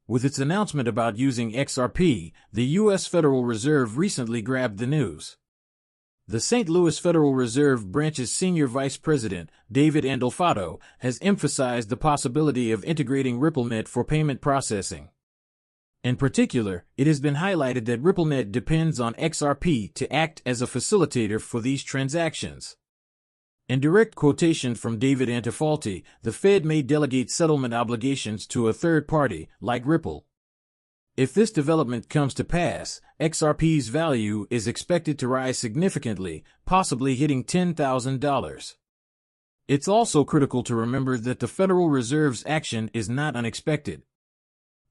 With its announcement about using XRP, the U.S. Federal Reserve recently grabbed the news. The St. Louis Federal Reserve Branch's Senior Vice President, David Andolfato, has emphasized the possibility of integrating RippleNet for payment processing. In particular, it has been highlighted that RippleNet depends on XRP to act as a facilitator for these transactions. In direct quotation from David Andolfato, the Fed may delegate settlement obligations to a third party, like Ripple. If this development comes to pass, XRP's value is expected to rise significantly, possibly hitting $10,000. It's also critical to remember that the Federal Reserve's action is not unexpected.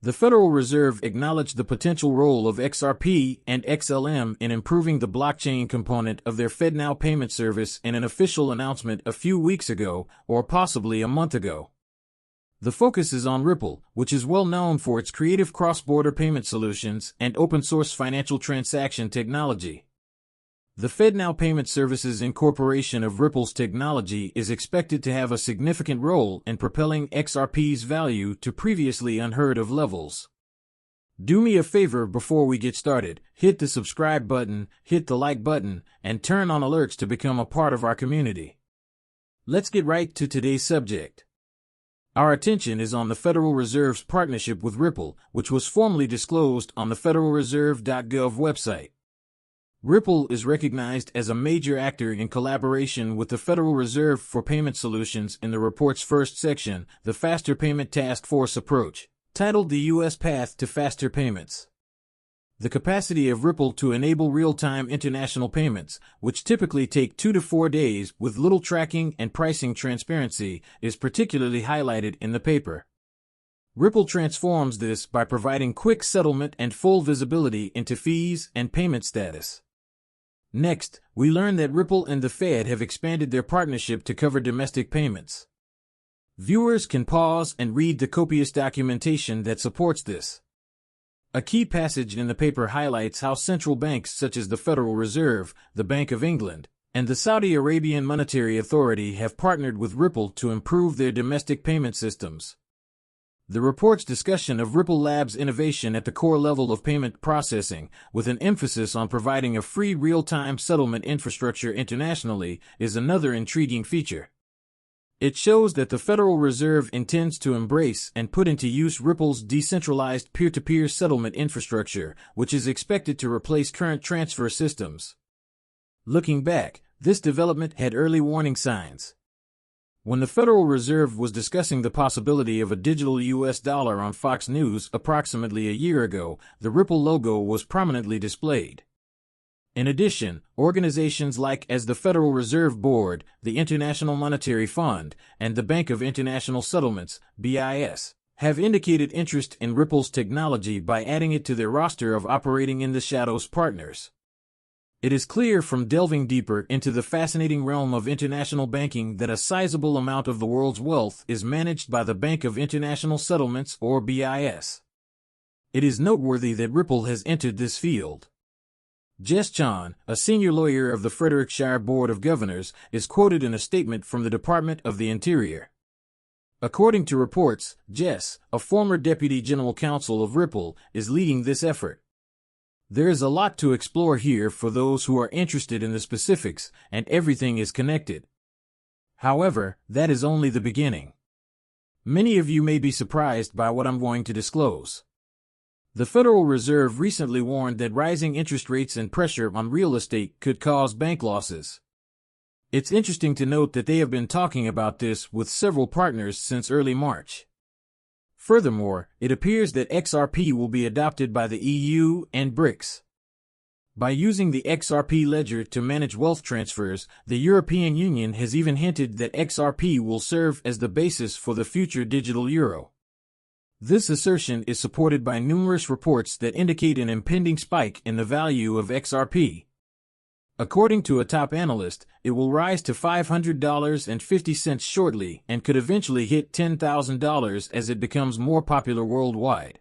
The Federal Reserve acknowledged the potential role of XRP and XLM in improving the blockchain component of their FedNow payment service in an official announcement a few weeks ago, or possibly a month ago. The focus is on Ripple, which is well known for its creative cross-border payment solutions and open-source financial transaction technology. The FedNow Payment Services incorporation of Ripple's technology is expected to have a significant role in propelling XRP's value to previously unheard of levels. Do me a favor before we get started, hit the subscribe button, hit the like button, and turn on alerts to become a part of our community. Let's get right to today's subject. Our attention is on the Federal Reserve's partnership with Ripple, which was formally disclosed on the federalreserve.gov website. Ripple is recognized as a major actor in collaboration with the Federal Reserve for Payment Solutions in the report's first section, the Faster Payment Task Force Approach, titled The U.S. Path to Faster Payments. The capacity of Ripple to enable real-time international payments, which typically take 2 to 4 days with little tracking and pricing transparency, is particularly highlighted in the paper. Ripple transforms this by providing quick settlement and full visibility into fees and payment status. Next, we learn that Ripple and the Fed have expanded their partnership to cover domestic payments. Viewers can pause and read the copious documentation that supports this. A key passage in the paper highlights how central banks such as the Federal Reserve, the Bank of England, and the Saudi Arabian Monetary Authority have partnered with Ripple to improve their domestic payment systems. The report's discussion of Ripple Labs' innovation at the core level of payment processing, with an emphasis on providing a free real-time settlement infrastructure internationally, is another intriguing feature. It shows that the Federal Reserve intends to embrace and put into use Ripple's decentralized peer-to-peer settlement infrastructure, which is expected to replace current transfer systems. Looking back, this development had early warning signs. When the Federal Reserve was discussing the possibility of a digital U.S. dollar on Fox News approximately a year ago, the Ripple logo was prominently displayed. In addition, organizations like the Federal Reserve Board, the International Monetary Fund, and the Bank of International Settlements, BIS, have indicated interest in Ripple's technology by adding it to their roster of operating in the shadows partners. It is clear from delving deeper into the fascinating realm of international banking that a sizable amount of the world's wealth is managed by the Bank of International Settlements, or BIS. It is noteworthy that Ripple has entered this field. Jess Chan, a senior lawyer of the Frederickshire Board of Governors, is quoted in a statement from the Department of the Interior. According to reports, Jess, a former Deputy General Counsel of Ripple, is leading this effort. There is a lot to explore here for those who are interested in the specifics, and everything is connected. However, that is only the beginning. Many of you may be surprised by what I'm going to disclose. The Federal Reserve recently warned that rising interest rates and pressure on real estate could cause bank losses. It's interesting to note that they have been talking about this with several partners since early March. Furthermore, it appears that XRP will be adopted by the EU and BRICS. By using the XRP ledger to manage wealth transfers, the European Union has even hinted that XRP will serve as the basis for the future digital euro. This assertion is supported by numerous reports that indicate an impending spike in the value of XRP. According to a top analyst, it will rise to $500.50 shortly and could eventually hit $10,000 as it becomes more popular worldwide.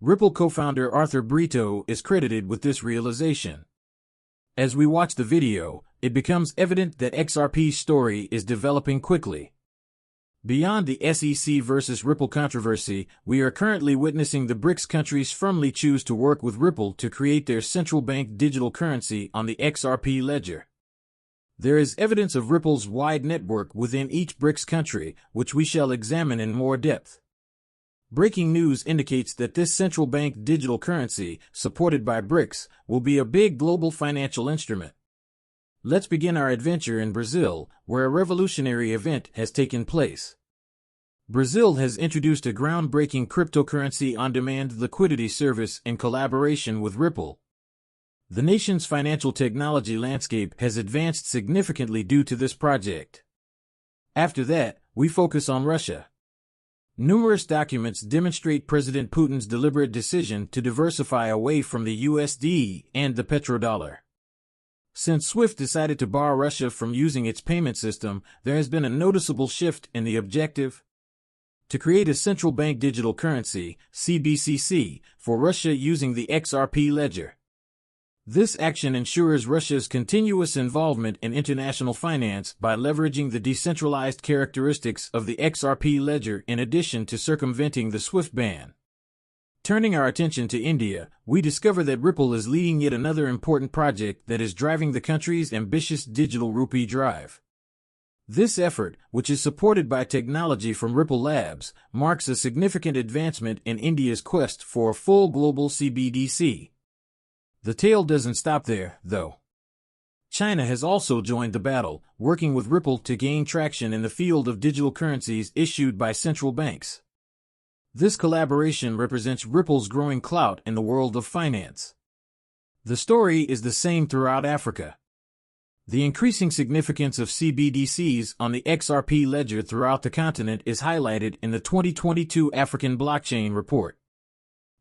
Ripple co-founder Arthur Brito is credited with this realization. As we watch the video, it becomes evident that XRP's story is developing quickly. Beyond the SEC versus Ripple controversy, we are currently witnessing the BRICS countries firmly choose to work with Ripple to create their central bank digital currency on the XRP ledger. There is evidence of Ripple's wide network within each BRICS country, which we shall examine in more depth. Breaking news indicates that this central bank digital currency, supported by BRICS, will be a big global financial instrument. Let's begin our adventure in Brazil, where a revolutionary event has taken place. Brazil has introduced a groundbreaking cryptocurrency on-demand liquidity service in collaboration with Ripple. The nation's financial technology landscape has advanced significantly due to this project. After that, we focus on Russia. Numerous documents demonstrate President Putin's deliberate decision to diversify away from the USD and the petrodollar. Since SWIFT decided to bar Russia from using its payment system, there has been a noticeable shift in the objective to create a central bank digital currency, CBCC, for Russia using the XRP ledger. This action ensures Russia's continuous involvement in international finance by leveraging the decentralized characteristics of the XRP ledger in addition to circumventing the SWIFT ban. Turning our attention to India, we discover that Ripple is leading yet another important project that is driving the country's ambitious digital rupee drive. This effort, which is supported by technology from Ripple Labs, marks a significant advancement in India's quest for a full global CBDC. The tale doesn't stop there, though. China has also joined the battle, working with Ripple to gain traction in the field of digital currencies issued by central banks. This collaboration represents Ripple's growing clout in the world of finance. The story is the same throughout Africa. The increasing significance of CBDCs on the XRP ledger throughout the continent is highlighted in the 2022 African Blockchain Report.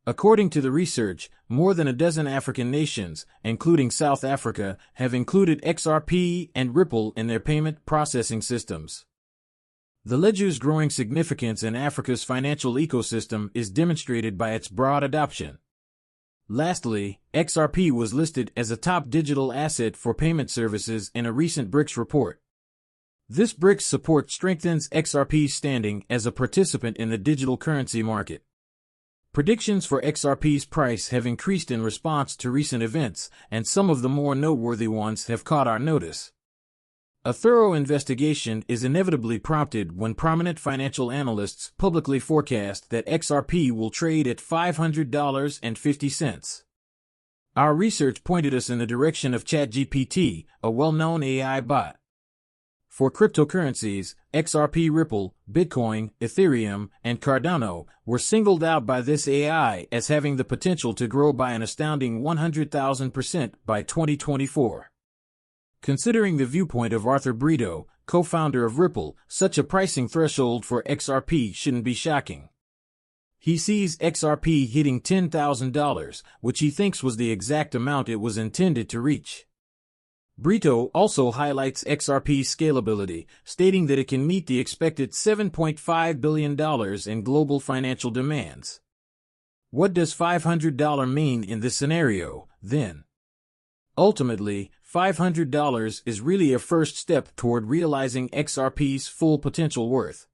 According to the research, more than a dozen African nations, including South Africa, have included XRP and Ripple in their payment processing systems. The ledger's growing significance in Africa's financial ecosystem is demonstrated by its broad adoption. Lastly, XRP was listed as a top digital asset for payment services in a recent BRICS report. This BRICS support strengthens XRP's standing as a participant in the digital currency market. Predictions for XRP's price have increased in response to recent events, and some of the more noteworthy ones have caught our notice. A thorough investigation is inevitably prompted when prominent financial analysts publicly forecast that XRP will trade at $500.50. Our research pointed us in the direction of ChatGPT, a well-known AI bot. For cryptocurrencies, XRP, Ripple, Bitcoin, Ethereum, and Cardano were singled out by this AI as having the potential to grow by an astounding 100,000% by 2024. Considering the viewpoint of Arthur Brito, co-founder of Ripple, such a pricing threshold for XRP shouldn't be shocking. He sees XRP hitting $10,000, which he thinks was the exact amount it was intended to reach. Brito also highlights XRP's scalability, stating that it can meet the expected $7.5 billion in global financial demands. What does $500 mean in this scenario, then? Ultimately, $500 is really a first step toward realizing XRP's full potential worth.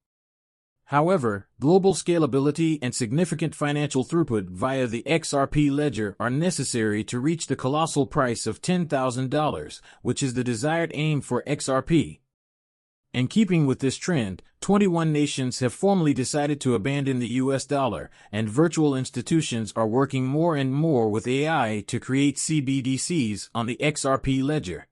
However, global scalability and significant financial throughput via the XRP ledger are necessary to reach the colossal price of $10,000, which is the desired aim for XRP. In keeping with this trend, 21 nations have formally decided to abandon the US dollar, and virtual institutions are working more and more with AI to create CBDCs on the XRP ledger.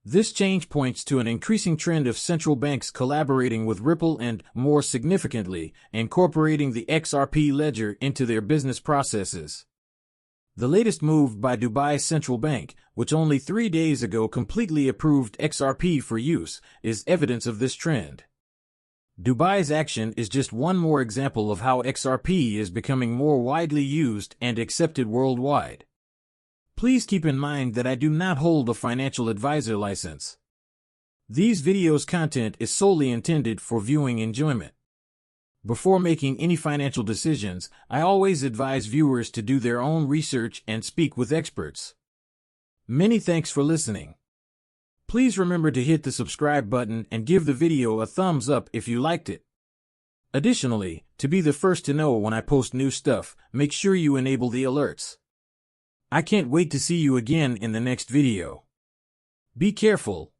This change points to an increasing trend of central banks collaborating with Ripple and, more significantly, incorporating the XRP ledger into their business processes. The latest move by Dubai's central bank, which only 3 days ago completely approved XRP for use, is evidence of this trend. Dubai's action is just one more example of how XRP is becoming more widely used and accepted worldwide. Please keep in mind that I do not hold a financial advisor license. These videos' content is solely intended for viewing enjoyment. Before making any financial decisions, I always advise viewers to do their own research and speak with experts. Many thanks for listening. Please remember to hit the subscribe button and give the video a thumbs up if you liked it. Additionally, to be the first to know when I post new stuff, make sure you enable the alerts. I can't wait to see you again in the next video. Be careful.